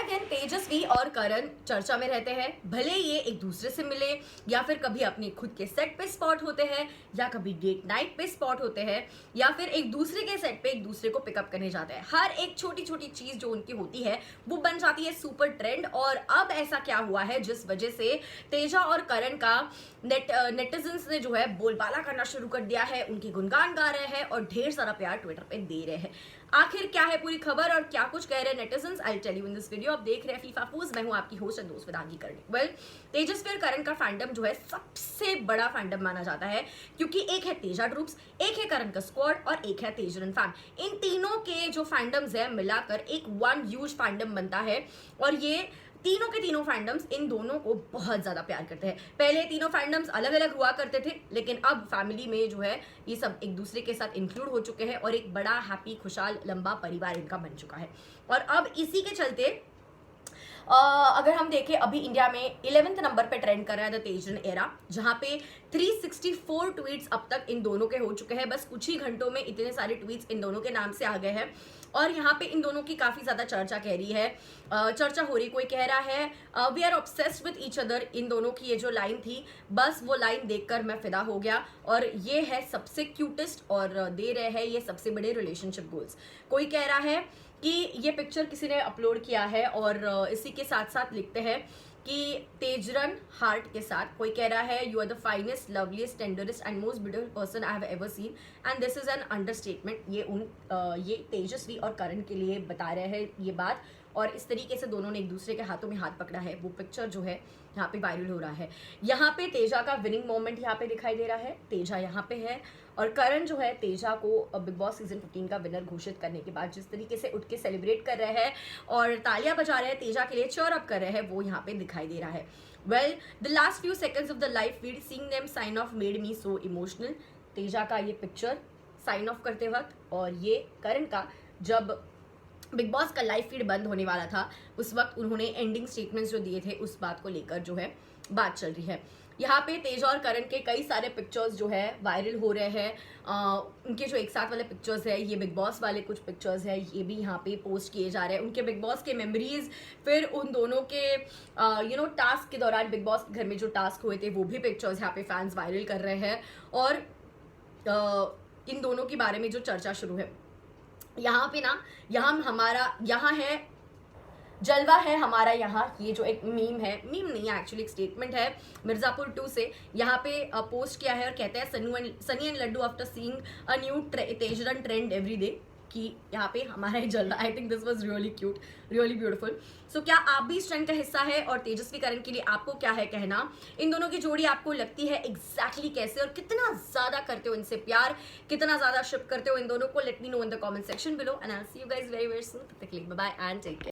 Again तेजस्वी और करण चर्चा में रहते हैं, भले ये एक दूसरे से मिले या फिर कभी अपनी खुद के सेट पे स्पॉट होते हैं या कभी डेट नाइट पे स्पॉट होते हैं या फिर एक दूसरे के सेट पे एक दूसरे को पिकअप करने जाते हैं। हर एक छोटी छोटी चीज जो उनकी होती है वो बन जाती है सुपर ट्रेंड। और अब ऐसा क्या हुआ है जिस वजह से तेजा और करण का नेटिजन्स ने जो है बोलबाला करना शुरू कर दिया है, उनकी गुणगान गा रहे हैं और ढेर सारा प्यार ट्विटर पे दे रहे हैं। आखिर क्या है पूरी खबर और क्या कुछ कह रहे हैं netizens, I tell you in this video. आप देख रहे हैं फीफा फूज, मैं हूं आपकी होस्ट एंड दोस्त वेदांगी करणी। वेल, तेजस्वी और करण का फैंडम जो है सबसे बड़ा फैंडम माना जाता है, क्योंकि एक है तेजा ग्रुप्स, एक है करण का स्क्वाड और एक है तेजरन फैन। इन तीनों के जो फैंडम्स है मिलाकर एक वन ह्यूज फैंडम बनता है और ये तीनों के तीनों फैंडम्स इन दोनों को बहुत ज्यादा प्यार करते हैं। पहले तीनों फैंडम्स अलग अलग हुआ करते थे, लेकिन अब फैमिली में जो है ये सब एक दूसरे के साथ इंक्लूड हो चुके हैं और एक बड़ा हैप्पी खुशहाल लंबा परिवार इनका बन चुका है। और अब इसी के चलते अगर हम देखें अभी इंडिया में 11वें नंबर पे ट्रेंड कर रहा है द तेजरन एरा, जहां पे 364 ट्वीट्स अब तक इन दोनों के हो चुके हैं। बस कुछ ही घंटों में इतने सारे ट्वीट्स इन दोनों के नाम से आ गए हैं और यहाँ पे इन दोनों की काफी ज्यादा चर्चा कह रही है, चर्चा हो रही। कोई कह रहा है we are obsessed with each other. इन दोनों की ये जो लाइन थी, बस वो लाइन देखकर मैं फिदा हो गया और ये है सबसे क्यूटेस्ट और दे रहे हैं ये सबसे बड़े रिलेशनशिप गोल्स। कोई कह रहा है कि ये पिक्चर किसी ने अपलोड किया है और इसी के साथ साथ लिखते हैं कि तेजरन हार्ट के साथ। कोई कह रहा है you are the finest loveliest tenderest and most beautiful person I have ever seen and this is an understatement. ये तेजस्वी और करण के लिए बता रहे हैं ये बात और इस तरीके से दोनों ने एक दूसरे के हाथों में हाथ पकड़ा है। वो पिक्चर जो है यहाँ पे वायरल हो रहा है। यहाँ पे तेजा का विनिंग मोमेंट यहाँ पे दिखाई दे रहा है, तेजा यहाँ पे है और करण जो है तेजा को बिग बॉस सीजन 15 का विनर घोषित करने के बाद जिस तरीके से उठ के सेलिब्रेट कर रहे हैं और तालियां बजा रहे हैं, तेजा के लिए चीयर अप कर रहे हैं, वो यहाँ पे दिखाई दे रहा है। Well, the last few seconds of the live feed seeing them sign off made me so emotional. Teja का ये पिक्चर साइन ऑफ करते वक्त और ये करण का जब बिग बॉस का लाइव फीड बंद होने वाला था उस वक्त उन्होंने एंडिंग स्टेटमेंट्स जो दिए थे उस बात को लेकर जो है बात चल रही है। यहाँ पे तेजा और करण के कई सारे पिक्चर्स जो है वायरल हो रहे हैं। उनके जो एक साथ वाले पिक्चर्स है, ये बिग बॉस वाले कुछ पिक्चर्स है, ये भी यहाँ पे पोस्ट किए जा रहे हैं। उनके बिग बॉस के मेमोरीज, फिर उन दोनों के टास्क के दौरान बिग बॉस घर में जो टास्क हुए थे वो भी पिक्चर्स यहाँ पे फैंस वायरल कर रहे हैं और इन दोनों के बारे में जो चर्चा शुरू है यहाँ पे ना, यहाँ है जलवा है हमारा यहाँ। ये जो एक मीम है, मीम नहीं है एक्चुअली एक स्टेटमेंट है मिर्जापुर 2 से, यहाँ पे पोस्ट किया है और कहते हैं Sunny and Laddu after seeing a new TejRan trend every day, कि यहाँ पे हमारा ही जल रहा। I think this was really cute, really beautiful. So क्या आप भी इस ट्रेंड का हिस्सा है और तेजस्वी करण के लिए आपको क्या है कहना? इन दोनों की जोड़ी आपको लगती है एग्जैक्टली कैसे और कितना ज्यादा करते हो इनसे प्यार, कितना ज्यादा शिप करते हो इन दोनों को? Let me know in the comment section below and I will see you guys very very soon. तब तक के लिए bye bye and take care.